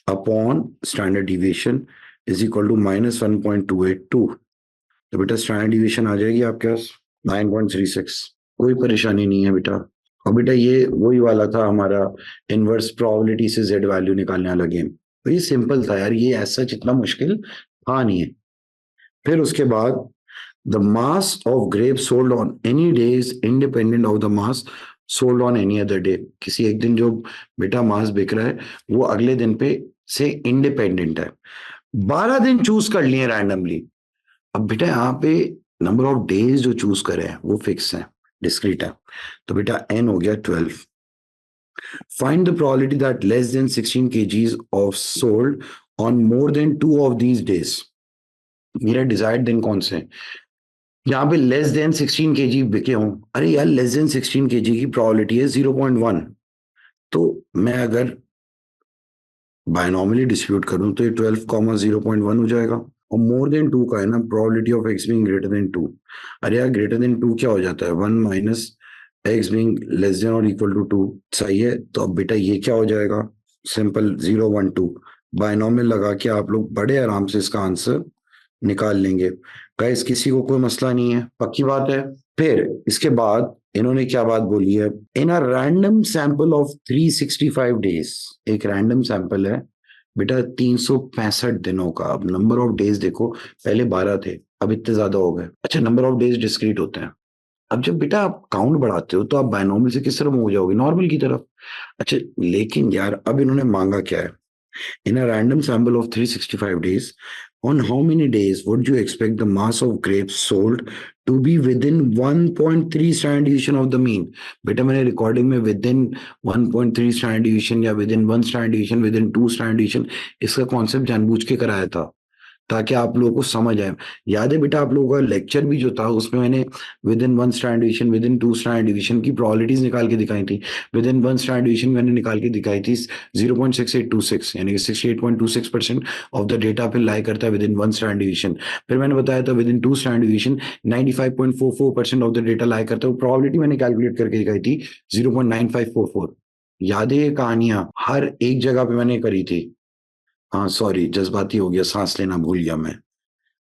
upon standard deviation is equal to -1.282। तो बेटा स्टैंडर्ड डिविएशन आ जाएगी आपके पास 9.36। कोई परेशानी नहीं है बेटा। और बेटा ये वही वाला था हमारा इनवर्स प्रोबेबिलिटी से जेड वैल्यू निकालने वाला गेम, तो ये सिंपल था यार, ये ऐसा इतना मुश्किल था नहीं है। फिर उसके बाद the mass of grape sold on any day is independent of the mass sold on any other day, किसी एक दिन जो बेटा मास बिक रहा है वो अगले दिन पे से इंडिपेंडेंट है। 12 दिन चूज कर लिए रैंडमली। अब बेटा यहाँ पे नंबर ऑफ डेज जो चूज करे हैं वो फिक्स है, डिस्क्रीट है, तो बेटा n हो गया 12। Find the probability that less than 16 kgs of sold on more than 2 of these days. मेरा डिजायर्ड दिन कौन से, यहाँ पे लेस देन 16 kg बिके हों, अरे यार लेस देन 16 kg की प्रोबेबिलिटी है 0.1, तो मैं अगर बायनॉमिली डिस्ट्रीब्यूट करूं तो ये 12, 0.1 हो जाएगा। और मोर देन 2 का है ना, probability of x being greater then 2। अरे यार ग्रेटर देन 2 क्या हो जाता है, 1 minus x being less than और इक्वल टू 2। सही है, तो अब बेटा ये क्या हो जाएगा, सिंपल 0 1 2 बायनॉमियल लगा के आप लोग बड़े आराम से इसका आंसर निकाल लेंगे। गाइस किसी को कोई मसला नहीं है, पक्की बात है। फिर इसके बाद इन्होंने क्या बात बोली है, in a random sample of 365 days, एक रैंडम सैंपल है बेटा 365 दिनों का। अब नंबर ऑफ डेज देखो, पहले 12 थे, अब इतने ज्यादा हो गए। अच्छा, नंबर ऑफ डेज डिस्क्रीट होते हैं। अब जब बेटा आप काउंट बढ़ाते हो तो आप बायनॉमियल से किस तरफ मूव हो जाओगे, नॉर्मल की तरफ। अच्छा, लेकिन यार अब इन्होंने मांगा क्या है, in a random sample of 365 days, on how many days would you expect the mass of grapes sold to be within 1.3 standard deviation of the mean? बेटा मैंने रिकॉर्डिंग में विद इन 1.3 स्टैंडर्ड डिवीजन या with in 1 standard division, with in 2 standard division, इसका concept जानबूझ के कराया था ताकि आप लोगों को समझ आए। याद है बेटा आप लोगों का लेक्चर भी जो था उसमें मैंने with in 1 standard division, with in 2 standard division की प्रोबेबिलिटीज निकाल के दिखाई थी। विद इन 1 स्टैंडर्ड डिवीजन मैंने निकाल के दिखाई थी 0.6826, यानी कि 68.26% ऑफ द डेटा फिर लाई करता है विद इन 1 स्टैंडर्ड डिवीजन। फिर मैंने बताया था within 2 standard deviation 95.44% of the data lie करता है। प्रोबेबिलिटी मैंने कैलकुलेट करके दिखाई थी 0.9544। याद है ये कहानियां हर एक जगह पे मैंने करी थी। हाँ सॉरी, जज्बाती हो गया, सांस लेना भूल गया मैं।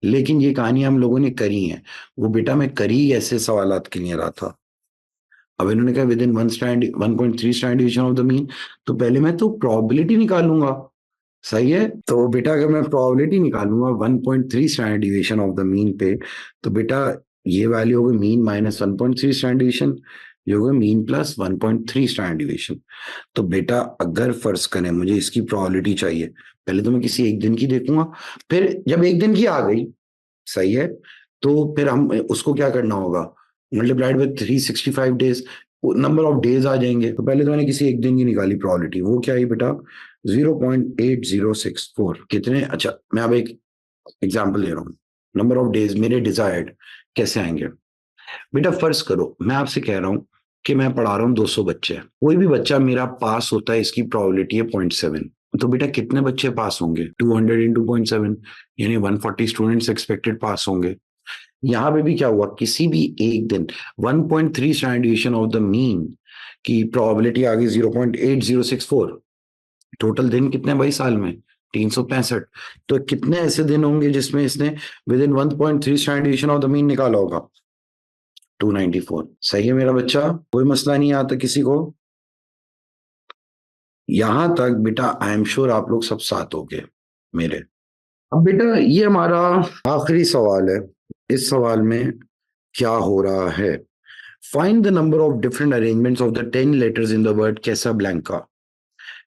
लेकिन ये कहानी हम लोगों ने करी है। वो बेटा मैं करी ऐसे सवालात के लिए रहा था। अब इन्होंने कहा with in 1.3 standard division of the mean, तो पहले मैं तो प्रोबेबिलिटी निकालूंगा। सही है, तो बेटा अगर मैं प्रोबेबिलिटी निकालूंगा 1.3 standard division of the mean पे, तो बेटा ये वैल्यू होगी मीन माइनस 1.3 स्टैंडर्ड डिवीजन, ये होगा मीन प्लस 1.3 स्टैंडर्ड डिवीजन। तो बेटा अगर फर्ज करें मुझे इसकी प्रोबेबिलिटी चाहिए, पहले तो मैं किसी एक दिन की देखूंगा, फिर जब एक दिन की आ गई, सही है, तो फिर हम उसको क्या करना होगा, multiplied with 365 days, number of days आ जाएंगे। तो पहले तो मैंने किसी एक दिन की निकाली प्रोबेबिलिटी, वो क्या है बेटा 0.8064। कितने, अच्छा मैं अब एक एग्जांपल दे रहा हूँ, नंबर ऑफ डेज मेरे डिजायर्ड कैसे आएंगे। बेटा फर्ज करो मैं आपसे कह रहा हूँ कि मैं पढ़ा रहा हूँ 200 बच्चे, कोई भी बच्चा मेरा पास होता है इसकी प्रोबेबिलिटी है 0.7। तो बेटा कितने बच्चे पास होंगे, 200 इंटू 0.7, यानी 140 स्टूडेंट्स एक्सपेक्टेड पास होंगे। यहाँ पे भी क्या हुआ, किसी भी एक दिन 1.3 standard division of the mean की प्रोबेबिलिटी आ गई 0.8064। टोटल दिन कितने भाई साल में, 365। तो कितने ऐसे दिन होंगे जिसमें इसने with in 1.3 standard division of the mean निकाला होगा, 294। सही है मेरा बच्चा, कोई मसला नहीं आता किसी को। यहां तक बेटा आई एम श्योर आप लोग सब साथ हो गए मेरे। अब बेटा ये हमारा आखिरी सवाल है। इस सवाल में क्या हो रहा है, find the number of different arrangements of the 10 letters in the word Casablanca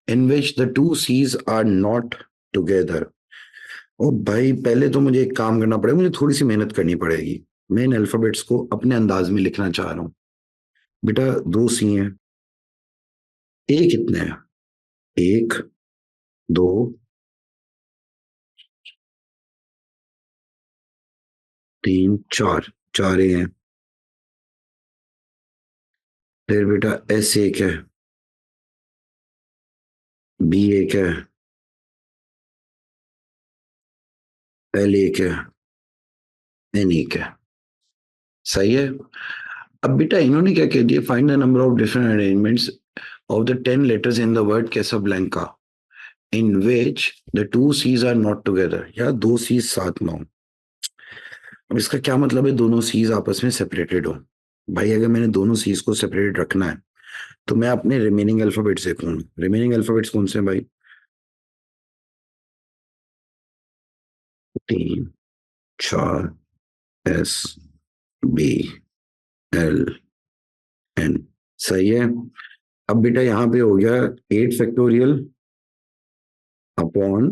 in which the two Cs are not together. ओ भाई पहले तो मुझे एक काम करना पड़ेगा, मुझे थोड़ी सी मेहनत करनी पड़ेगी। मैं इन अल्फाबेट्स को अपने अंदाज में लिखना चाह रहा हूँ। बेटा दो सी हैं, ए कितने हैं, एक, दो, तीन, चार, चार ए हैं। फिर बेटा एस एक है, बी एक है, एल एक है, एन एक है। सही है। अब बेटा इन्होंने क्या कह दिया, find the number of different arrangements of the 10 letters in the word Casablanca in which the two Cs are not together. या दो सीज साथ में हो। अब इसका क्या मतलब है, दोनों सीज आपस में सेपरेटेड हो। भाई अगर मैंने दोनों सीज को सेपरेट रखना है तो मैं अपने रिमेनिंग अल्फाबेट्स देखूंगा। रिमेनिंग अल्फाबेट्स कौन से हैं भाई, तीन, चार, एस, बी, एल, एन। सही है। अब बेटा यहाँ पे हो गया 8 फैक्टोरियल अपॉन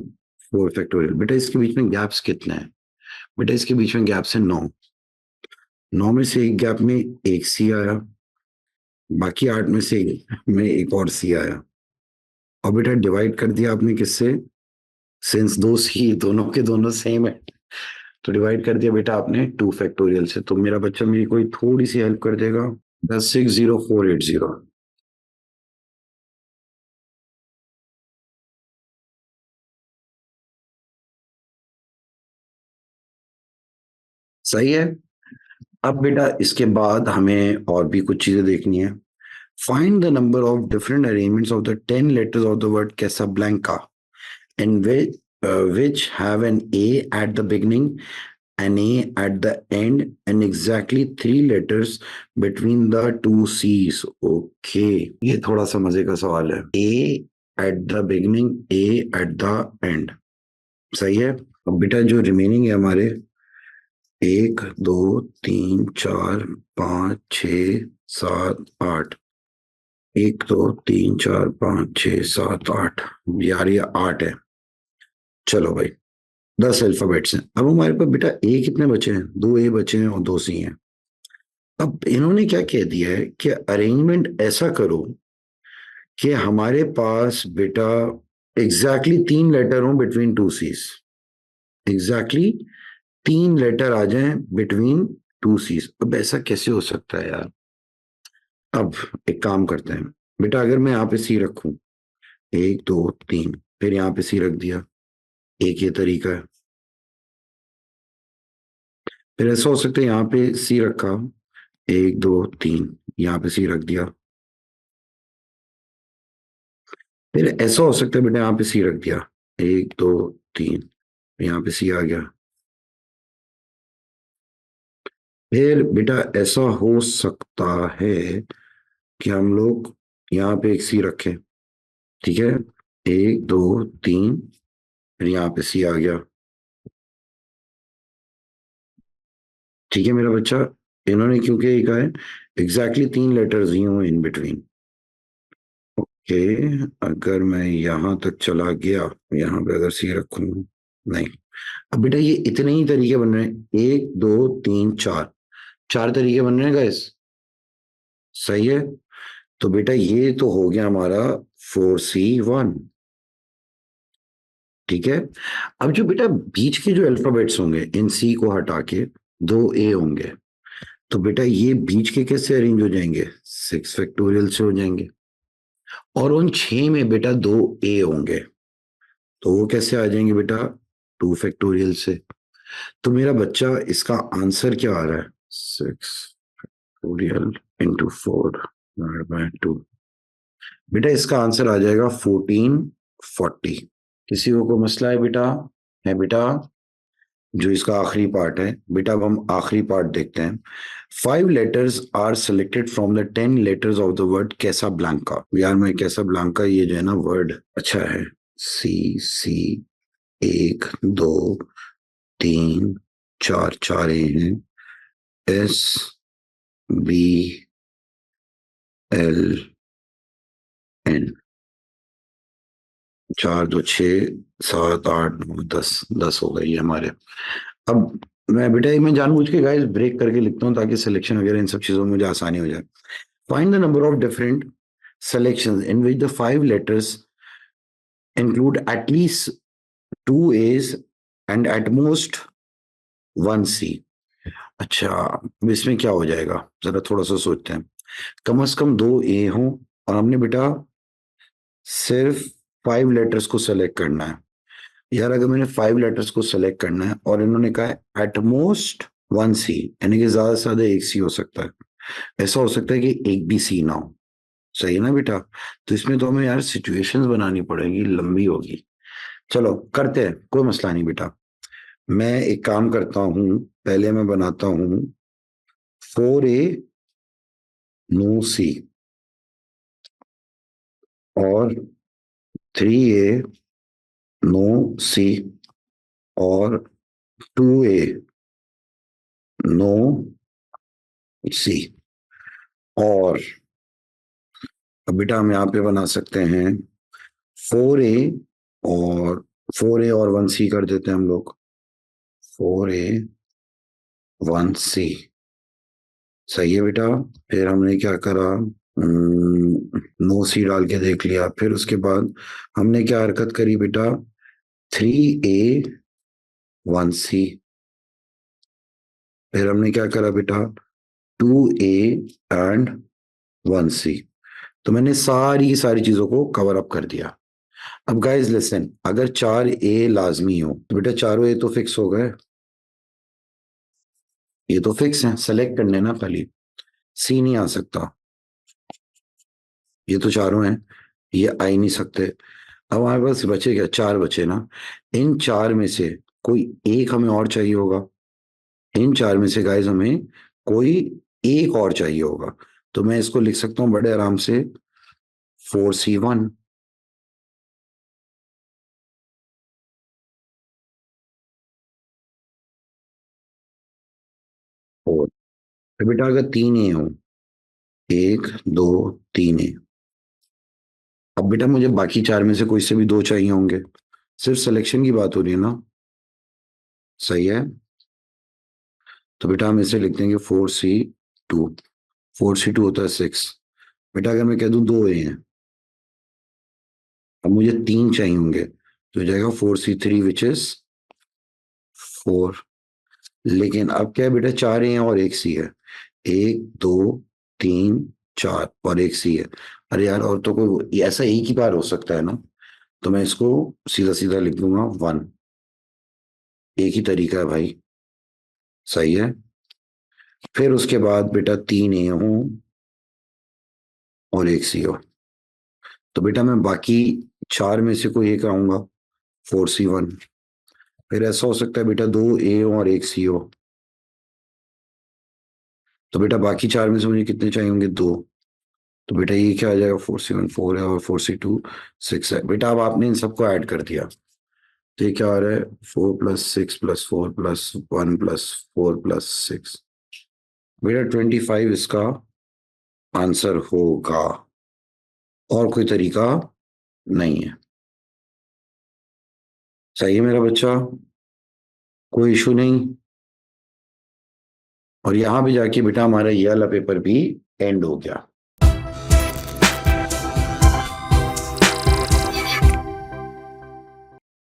4 फैक्टोरियल। बेटा इसके बीच में गैप्स कितने हैं, बेटा इसके बीच में गैप्स है 9। 9 में से एक गैप में एक सी आया, बाकी 8 में से एक और सी आया। और बेटा डिवाइड कर दिया आपने किससे, सिंस दो सी दोनों के दोनों सेम है, तो डिवाइड कर दिया बेटा आपने 2 फैक्टोरियल से। तो मेरा बच्चा मेरी कोई थोड़ी सी हेल्प कर देगा, 1060,480। सही है। अब बेटा इसके बाद हमें और भी कुछ चीजें देखनी है। Find the number of different arrangements of the 10 letters of the word Casablanca in which have an A at the beginning, an A at the end, and exactly 3 letters between the two C's. Okay, ये थोड़ा सा मजे का सवाल है। A at the beginning, A at the end. सही है। अब बेटा जो रिमेनिंग है हमारे 1 2 3 4 5 6 7 8, 1 2 3 4 5 6 7 8, यार ये 8 है। चलो भाई 10 अल्फाबेट्स हैं। अब हमारे पास बेटा ए कितने बचे हैं? 2 ए बचे हैं और 2 सी हैं। अब इन्होंने क्या कह दिया है कि अरेंजमेंट ऐसा करो कि हमारे पास बेटा एग्जैक्टली 3 लेटर हो बिटवीन 2 सीज। एग्जैक्टली 3 लेटर आ जाएं बिटवीन 2 सीज। अब ऐसा कैसे हो सकता है यार? अब एक काम करते हैं बेटा, अगर मैं यहाँ पे सी रखूं 1 2 3, फिर यहाँ पे सी रख दिया, एक ये तरीका है। फिर ऐसा हो सकता है यहाँ पे सी रखा 1 2 3, यहाँ पे सी रख दिया। फिर ऐसा हो सकता है बेटा यहाँ पे सी रख दिया 1 2 3, यहाँ पे सी आ गया। फिर बेटा ऐसा हो सकता है कि हम लोग यहाँ पे एक सी रखें, ठीक है, 1 2 3, फिर यहाँ पे सी आ गया। ठीक है मेरा बच्चा, इन्होंने क्योंकि ये कहा है एग्जैक्टली 3 लेटर्स ही हों इन बिटवीन। ओके, अगर मैं यहाँ तक चला गया, यहाँ पे अगर सी रखूं, नहीं। अब बेटा ये इतने ही तरीके बन रहे हैं, 1 2 3 4, 4 तरीके बन रहे हैं गाइस। सही है। तो बेटा ये तो हो गया हमारा 4C1। ठीक है। अब जो बेटा बीच के जो अल्फाबेट्स होंगे, इन सी को हटा के 2 ए होंगे, तो बेटा ये बीच के कैसे अरेंज हो जाएंगे? 6 फैक्टोरियल से हो जाएंगे। और उन 6 में बेटा 2 ए होंगे, तो वो कैसे आ जाएंगे बेटा? 2 फैक्टोरियल से। तो मेरा बच्चा इसका आंसर क्या आ रहा है? 6 फैक्टोरियल इंटू 4/2। बेटा इसका आंसर आ जाएगा 1440। किसी को कोई मसला है बेटा? है बेटा? जो इसका आखिरी पार्ट है बेटा, अब हम आखिरी पार्ट देखते हैं। 5 letters are selected from the 10 letters of the word Casablanca. यार मैं कैसा ब्लैंका, ये जो है ना वर्ड अच्छा है। सी सी, 1 2 3 4, 4 ए हैं। SBLN, 4 2 6 7 8 9 10, 10 हो गई हमारे। अब मैं बेटा मैं जानबूझ के गाइस ब्रेक करके लिखता हूँ ताकि सिलेक्शन वगैरह इन सब चीजों में मुझे आसानी हो जाए। Find the number of different selections in which the 5 letters include at least 2 A's and at most 1 C। अच्छा, इसमें क्या हो जाएगा जरा थोड़ा सा सोचते हैं। कम से कम 2 A हों और हमने बेटा सिर्फ 5 लेटर्स को सेलेक्ट करना है। यार अगर मैंने 5 लेटर्स को सेलेक्ट करना है और इन्होंने कहा है एटमोस्ट 1 C, यानी कि ज्यादा से ज्यादा एक सी हो सकता है। ऐसा हो सकता है कि एक भी सी ना हो। सही है ना बेटा? तो इसमें तो हमें यार सिचुएशंस बनानी पड़ेगी, लंबी होगी। चलो करते हैं, कोई मसला नहीं बेटा। मैं एक काम करता हूं, पहले मैं बनाता हूं 4A नो सी और 3A नो सी और 2A नो सी। और अब बेटा हम यहाँ पे बना सकते हैं 4A और 1C कर देते हैं हम लोग। 4A 1C। सही है बेटा। फिर हमने क्या करा, नो सी डाल के देख लिया। फिर उसके बाद हमने क्या हरकत करी बेटा, 3A 1C। फिर हमने क्या करा बेटा, 2A 1C। तो मैंने सारी की सारी चीजों को कवर अप कर दिया। अब गाइस लिसन, अगर 4A लाजमी हो तो बेटा चारों ए तो फिक्स हो गए। ये तो फिक्स है, सेलेक्ट करने ना खाली, सी नहीं आ सकता, ये तो चारों हैं, ये आ ही नहीं सकते। अब हमारे पास बचे क्या, चार बचे ना, इन चार में से कोई एक हमें और चाहिए होगा, इन चार में से गाइस हमें कोई एक और चाहिए होगा, तो मैं इसको लिख सकता हूँ बड़े आराम से, 4C1। और तो बेटा अगर तीन ए हो, एक, दो, तीन ए, अब बेटा मुझे बाकी चार में से कोई से भी दो चाहिए होंगे, सिर्फ सिलेक्शन की बात हो रही है ना, सही है। तो बेटा हम इसे लिख देंगे 4C2, 4C2 होता है 6। बेटा अगर मैं कह दूं दो ए हैं, अब मुझे तीन चाहिए होंगे, तो हो जाएगा 4C3 विच इज 4। लेकिन अब क्या है बेटा, चार ए हैं और एक सी है, एक, दो, तीन, चार और एक सी है। अरे यार, और तो कोई ऐसा एक ही बार हो सकता है ना, तो मैं इसको सीधा सीधा लिख दूंगा 1। एक ही तरीका है भाई, सही है। फिर उसके बाद बेटा तीन ए हो और एक सी हो, तो बेटा मैं बाकी चार में से कोई एक आऊंगा, 4C1। फिर ऐसा हो सकता है बेटा दो ए हो और एक सी हो, तो बेटा बाकी चार में से मुझे कितने चाहिए होंगे, दो। तो बेटा ये क्या आ जाएगा, 4C1 4 है और 4C2 6 है। बेटा अब आपने इन सबको ऐड कर दिया, तो ये क्या आ रहा है, 4+6+4+1+4+6। बेटा 25 इसका आंसर होगा, और कोई तरीका नहीं है। सही है मेरा बच्चा, कोई इशू नहीं। और यहां भी जाके बेटा हमारा ये वाला पेपर भी एंड हो गया।